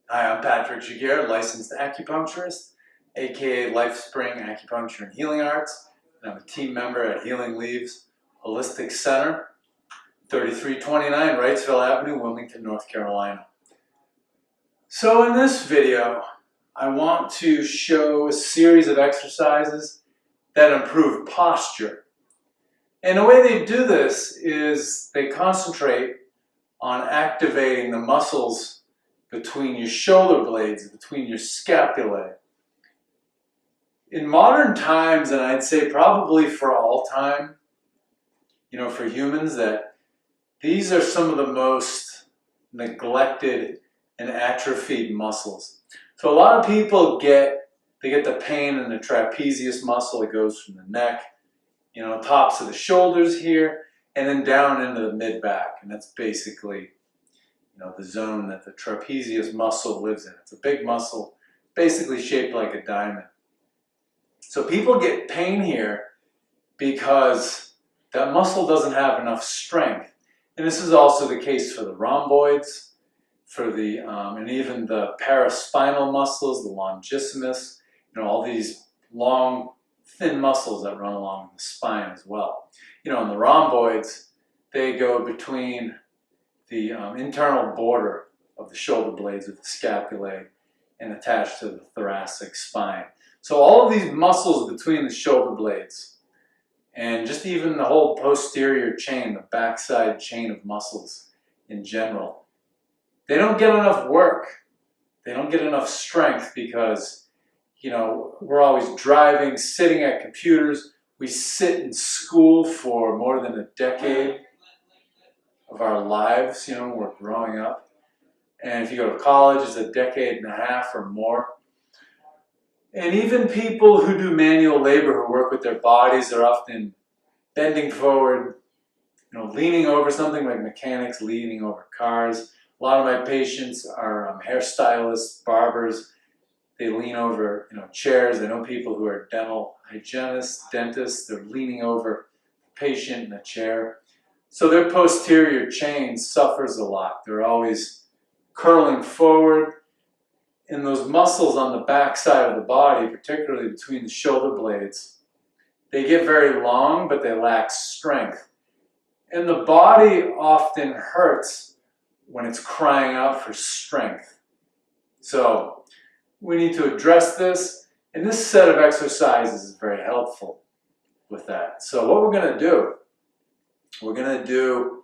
Hi, I'm Patrick Jaguar, licensed acupuncturist, aka LifeSpring Acupuncture and Healing Arts, and I'm a team member at Healing Leaves Holistic Center, 3329 Wrightsville Avenue, Wilmington, North Carolina. So in this video, I want to show a series of exercises that improve posture. And the way they do this is they concentrate on activating the muscles between your shoulder blades, between your scapulae. In modern times, and I'd say probably for all time, for humans, that these are some of the most neglected and atrophied muscles. So a lot of people get the pain in the trapezius muscle. It goes from the neck, tops of the shoulders here, and then down into the mid-back. And that's basically the zone that the trapezius muscle lives in. It's a big muscle, basically shaped like a diamond. So people get pain here because that muscle doesn't have enough strength. And this is also the case for the rhomboids, for the and even the paraspinal muscles, the longissimus, all these long, thin muscles that run along the spine as well. And the rhomboids, they go between the internal border of the shoulder blades with the scapulae and attached to the thoracic spine. So all of these muscles between the shoulder blades and just even the whole posterior chain, the backside chain of muscles in general, they don't get enough work. They don't get enough strength because, we're always driving, sitting at computers. We sit in school for more than a decade of our lives, when we're growing up. And if you go to college, it's a decade and a half or more. And even people who do manual labor, who work with their bodies, are often bending forward, leaning over something, like mechanics leaning over cars. A lot of my patients are hairstylists, barbers. They lean over, chairs. I know people who are dental hygienists, dentists. They're leaning over the patient in a chair. So their posterior chain suffers a lot. They're always curling forward. And those muscles on the back side of the body, particularly between the shoulder blades, they get very long, but they lack strength. And the body often hurts when it's crying out for strength. So we need to address this, and this set of exercises is very helpful with that. So what we're going to do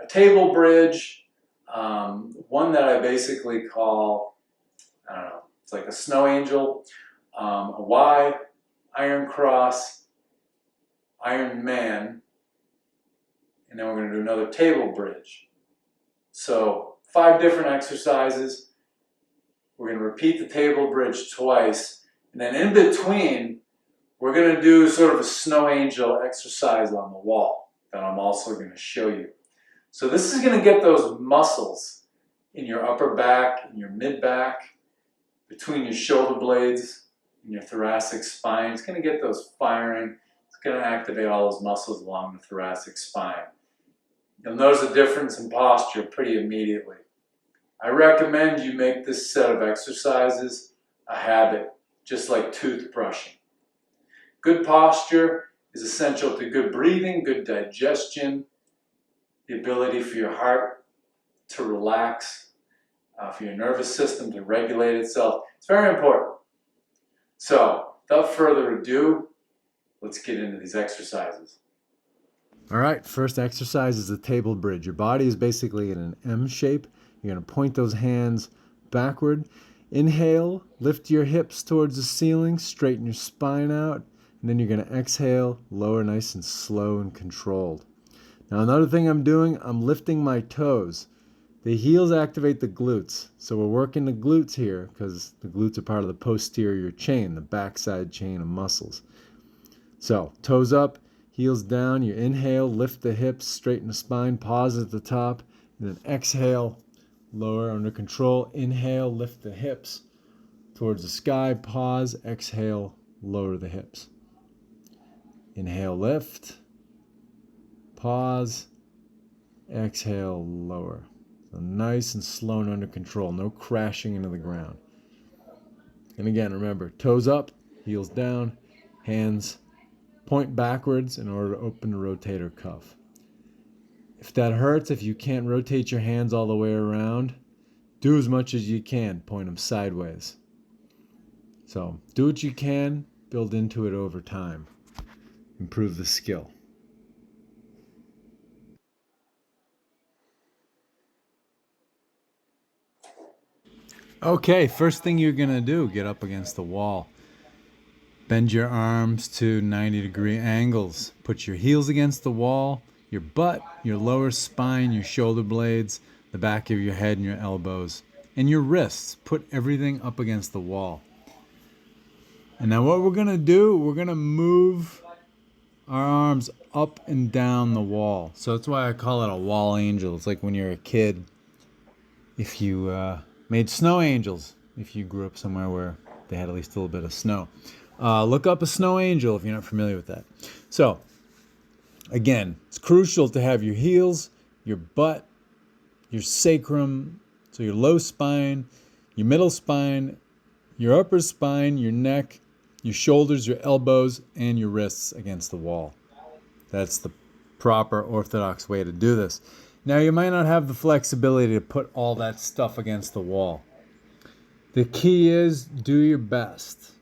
a table bridge, one that I basically call, it's like a snow angel, a Y, iron cross, iron man, and then we're going to do another table bridge. So 5 different exercises. We're going to repeat the table bridge twice, and then in between, we're going to do sort of a snow angel exercise on the wall that I'm also going to show you. So this is going to get those muscles in your upper back, in your mid-back, between your shoulder blades, in your thoracic spine. It's going to get those firing. It's going to activate all those muscles along the thoracic spine. You'll notice a difference in posture pretty immediately. I recommend you make this set of exercises a habit, just like toothbrushing. Good posture is essential to good breathing, good digestion, the ability for your heart to relax, for your nervous system to regulate itself. It's very important. So, without further ado, let's get into these exercises. All right, first exercise is the table bridge. Your body is basically in an M shape. You're going to point those hands backward. Inhale, lift your hips towards the ceiling, straighten your spine out, and then you're going to exhale, lower nice and slow and controlled. Now another thing I'm doing, I'm lifting my toes. The heels activate the glutes. So we're working the glutes here because the glutes are part of the posterior chain, the backside chain of muscles. So toes up, heels down, you inhale, lift the hips, straighten the spine, pause at the top, and then exhale, lower under control. Inhale, lift the hips towards the sky, pause, exhale, lower the hips. Inhale, lift, pause, exhale, lower. So nice and slow and under control, no crashing into the ground. And again, remember, toes up, heels down, hands point backwards in order to open the rotator cuff. If that hurts, if you can't rotate your hands all the way around, do as much as you can, point them sideways. So do what you can, build into it over time. Improve the skill. Okay, first thing you're gonna do, get up against the wall. Bend your arms to 90-degree angles. Put your heels against the wall, your butt, your lower spine, your shoulder blades, the back of your head and your elbows, and your wrists. Put everything up against the wall. And now what we're gonna do, we're gonna move our arms up and down the wall. So that's why I call it a wall angel. It's like when you're a kid, if you made snow angels, if you grew up somewhere where they had at least a little bit of snow. Look up a snow angel if you're not familiar with that. So, again, it's crucial to have your heels, your butt, your sacrum, so your low spine, your middle spine, your upper spine, your neck, your shoulders, your elbows, and your wrists against the wall. That's the proper orthodox way to do this. Now, you might not have the flexibility to put all that stuff against the wall. The key is do your best.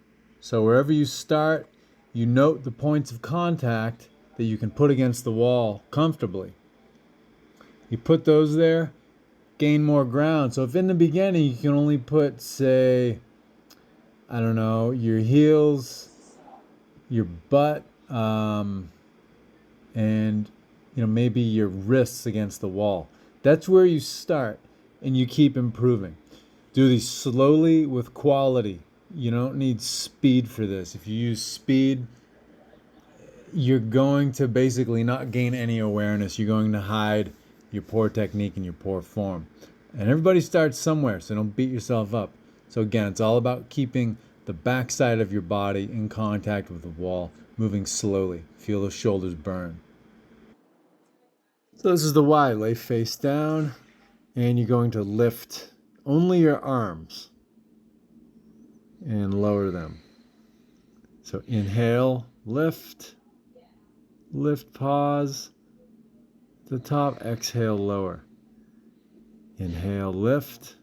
So wherever you start, you note the points of contact that you can put against the wall comfortably. You put those there, gain more ground. So if in the beginning you can only put, say, I don't know, your heels, your butt, and maybe your wrists against the wall. That's where you start, and you keep improving. Do these slowly with quality. You don't need speed for this. If you use speed, you're going to basically not gain any awareness. You're going to hide your poor technique and your poor form. And everybody starts somewhere, so don't beat yourself up. So again, it's all about keeping the backside of your body in contact with the wall, moving slowly. Feel those shoulders burn. So this is the Y. Lay face down, and you're going to lift only your arms and lower them. So inhale, lift, pause. The top, exhale, lower. Inhale, lift,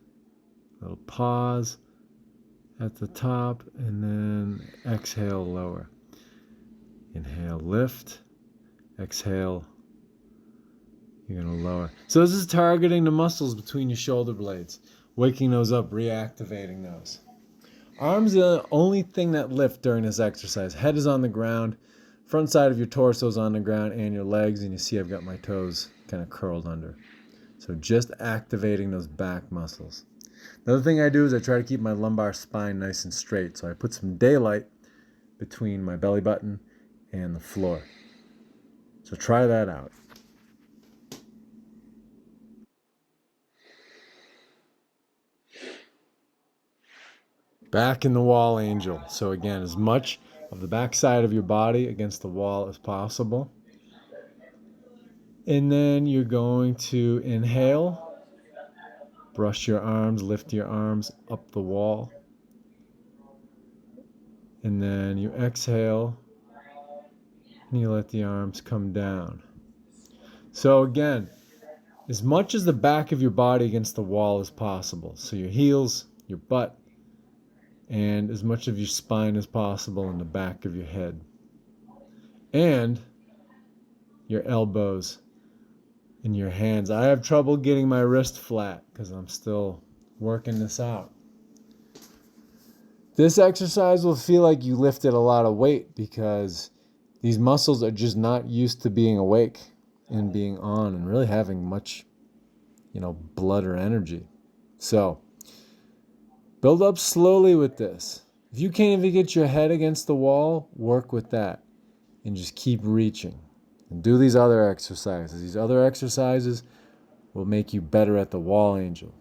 little pause at the top, and then exhale, lower. Inhale, lift, exhale, you're going to lower. So this is targeting the muscles between your shoulder blades, waking those up, reactivating those. Arms are the only thing that lift during this exercise. Head is on the ground, front side of your torso is on the ground, and your legs, and you see I've got my toes kind of curled under. So just activating those back muscles. Another thing I do is I try to keep my lumbar spine nice and straight. So I put some daylight between my belly button and the floor. So try that out. Back in the wall angel. So again, as much of the back side of your body against the wall as possible. And then you're going to inhale, brush your arms, lift your arms up the wall. And then you exhale, and you let the arms come down. So again, as much as the back of your body against the wall as possible. So your heels, your butt, and as much of your spine as possible in the back of your head. And your elbows and your hands. I have trouble getting my wrist flat because I'm still working this out. This exercise will feel like you lifted a lot of weight because these muscles are just not used to being awake and being on and really having much, blood or energy. So, build up slowly with this. If you can't even get your head against the wall, work with that and just keep reaching. And do these other exercises. These other exercises will make you better at the wall angel.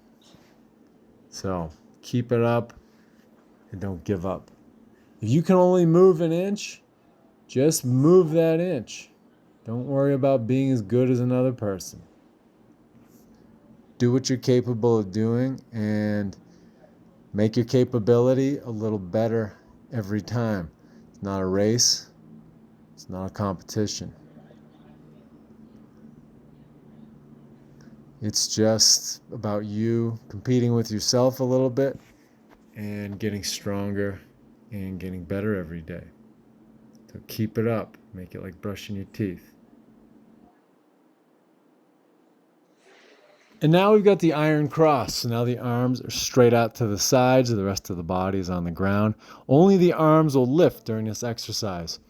So, keep it up and don't give up. If you can only move an inch, just move that inch. Don't worry about being as good as another person. do what you're capable of doing and make your capability a little better every time. It's not a race. It's not a competition. It's just about you competing with yourself a little bit and getting stronger and getting better every day. So keep it up. Make it like brushing your teeth. And now we've got the iron cross. So now the arms are straight out to the sides. The rest of the body is on the ground. Only the arms will lift during this exercise.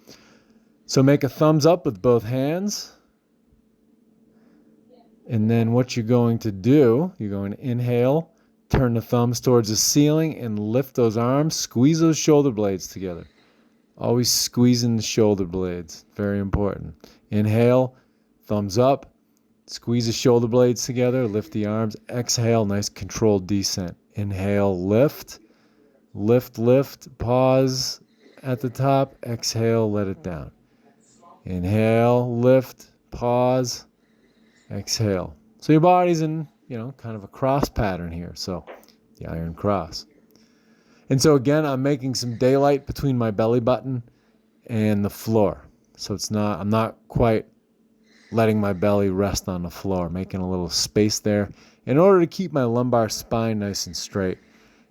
So make a thumbs up with both hands. And then what you're going to do, you're going to inhale, turn the thumbs towards the ceiling and lift those arms. Squeeze those shoulder blades together. Always squeezing the shoulder blades. Very important. Inhale, thumbs up. Squeeze the shoulder blades together, lift the arms, exhale, nice controlled descent. Inhale, lift, lift, lift, pause at the top, exhale, let it down. Inhale, lift, pause, exhale. So your body's in, kind of a cross pattern here. So the iron cross. And so again, I'm making some daylight between my belly button and the floor. So I'm not quite letting my belly rest on the floor, making a little space there in order to keep my lumbar spine nice and straight.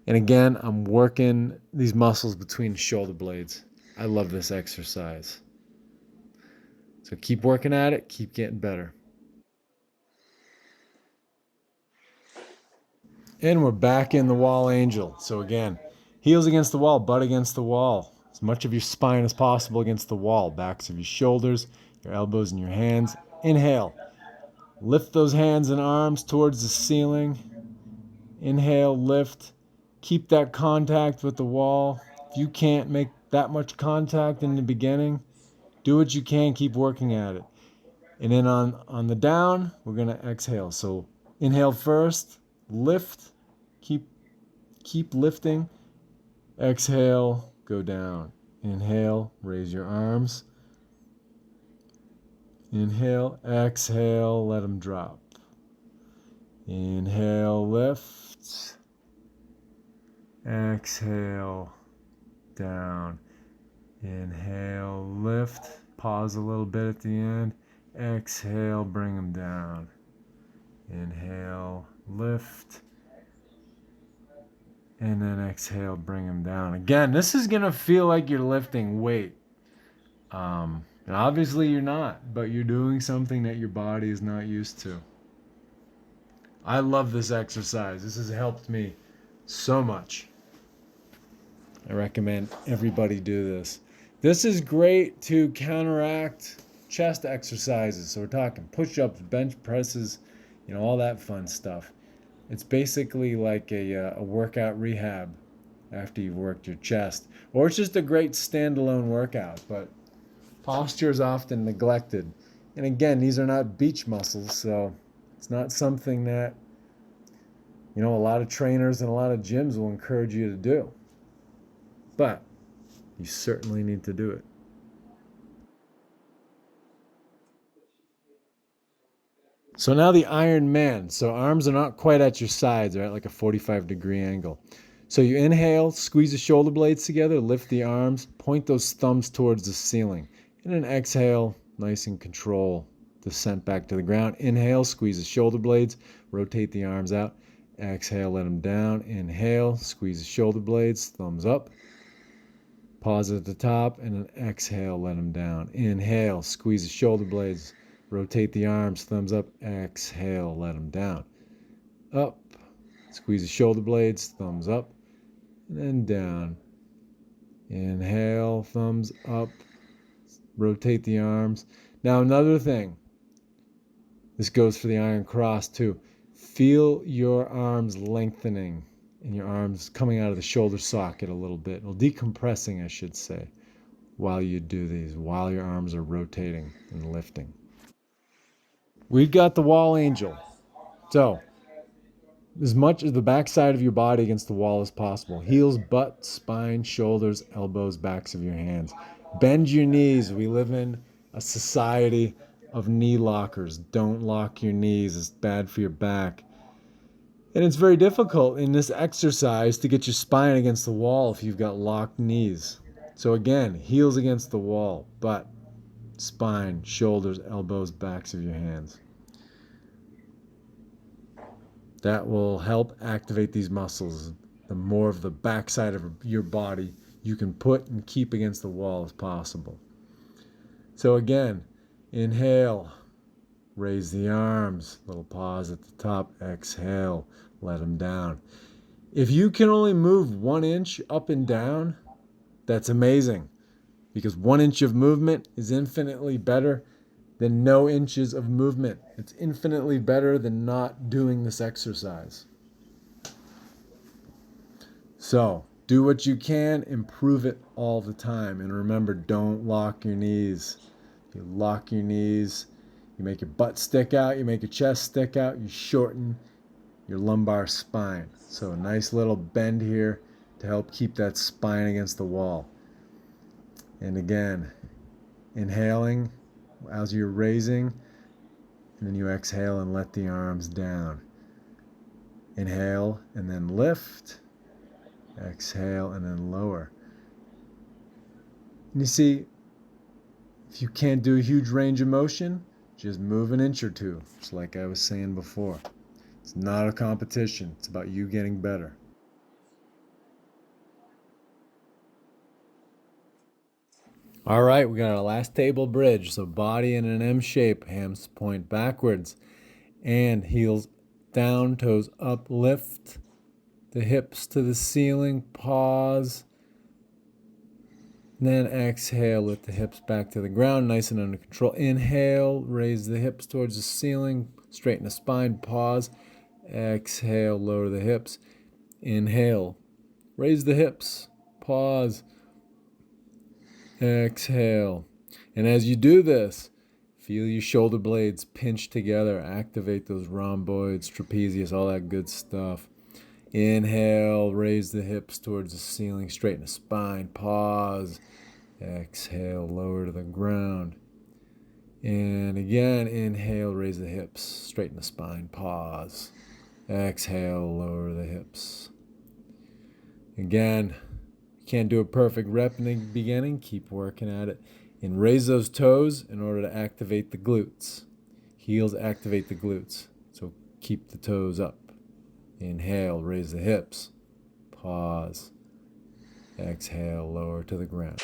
And again, I'm working these muscles between the shoulder blades. I love this exercise. So keep working at it, keep getting better. And we're back in the wall angel. So again, heels against the wall, butt against the wall. As much of your spine as possible against the wall. Backs of your shoulders, your elbows and your hands. Inhale. Lift those hands and arms towards the ceiling. Inhale, lift. Keep that contact with the wall. If you can't make that much contact in the beginning, do what you can, keep working at it. And then on the down, we're going to exhale. So inhale first, lift, keep lifting. Exhale, go down. Inhale, raise your arms. Inhale, exhale, let them drop. Inhale, lift. Exhale, down. Inhale, lift. Pause a little bit at the end. Exhale, bring them down. Inhale, lift. And then exhale, bring them down. Again, this is going to feel like you're lifting weight. And obviously you're not, but you're doing something that your body is not used to. I love this exercise. This has helped me so much. I recommend everybody do this. This is great to counteract chest exercises. So we're talking push-ups, bench presses, all that fun stuff. It's basically like a workout rehab after you've worked your chest. Or it's just a great standalone workout, but posture is often neglected. And again, these are not beach muscles, so it's not something that, a lot of trainers and a lot of gyms will encourage you to do. But you certainly need to do it. So now the Iron Man. So arms are not quite at your sides, right? Like a 45-degree angle. So you inhale, squeeze the shoulder blades together, lift the arms, point those thumbs towards the ceiling. And then exhale, nice and control, descent back to the ground. Inhale, squeeze the shoulder blades, rotate the arms out. Exhale, let them down. Inhale, squeeze the shoulder blades, thumbs up. Pause at the top, and then exhale, let them down. Inhale, squeeze the shoulder blades, rotate the arms, thumbs up. Exhale, let them down. Up, squeeze the shoulder blades, thumbs up, and then down. Inhale, thumbs up, rotate the arms. Now another thing, this goes for the iron cross too. Feel your arms lengthening and your arms coming out of the shoulder socket a little bit, or decompressing, I should say, while you do these, while your arms are rotating and lifting. We've got the wall angel. So, as much as the backside of your body against the wall as possible. Heels, butt, spine, shoulders, elbows, backs of your hands. Bend your knees. We live in a society of knee lockers. Don't lock your knees. It's bad for your back. And it's very difficult in this exercise to get your spine against the wall if you've got locked knees. So again, heels against the wall, butt, spine, shoulders, elbows, backs of your hands. That will help activate these muscles. The more of the backside of your body you can put and keep against the wall as possible. So again, inhale, raise the arms, little pause at the top, exhale, let them down. If you can only move 1 inch up and down, that's amazing, because 1 inch of movement is infinitely better than no inches of movement. It's infinitely better than not doing this exercise. So do what you can, improve it all the time. And remember, don't lock your knees. You lock your knees, you make your butt stick out, you make your chest stick out, you shorten your lumbar spine. So a nice little bend here to help keep that spine against the wall. And again, inhaling as you're raising, and then you exhale and let the arms down. Inhale and then lift, exhale and then lower. And you see, if you can't do a huge range of motion, just move 1 inch or 2, just like I was saying before. It's not a competition. It's about you getting better. All right, we got our last table bridge. So body in an M shape, hands point backwards, and heels down, toes up, lift the hips to the ceiling, pause. Then exhale, lift the hips back to the ground, nice and under control. Inhale, raise the hips towards the ceiling, straighten the spine, pause. Exhale, lower the hips. Inhale, raise the hips, pause. Exhale. And as you do this, feel your shoulder blades pinch together, activate those rhomboids, trapezius, all that good stuff. Inhale, raise the hips towards the ceiling, straighten the spine, pause. Exhale, lower to the ground. And again, inhale, raise the hips, straighten the spine, pause. Exhale, lower the hips. Again, you can't do a perfect rep in the beginning, keep working at it. And raise those toes in order to activate the glutes. Heels activate the glutes, so keep the toes up. Inhale, raise the hips, pause. Exhale, lower to the ground.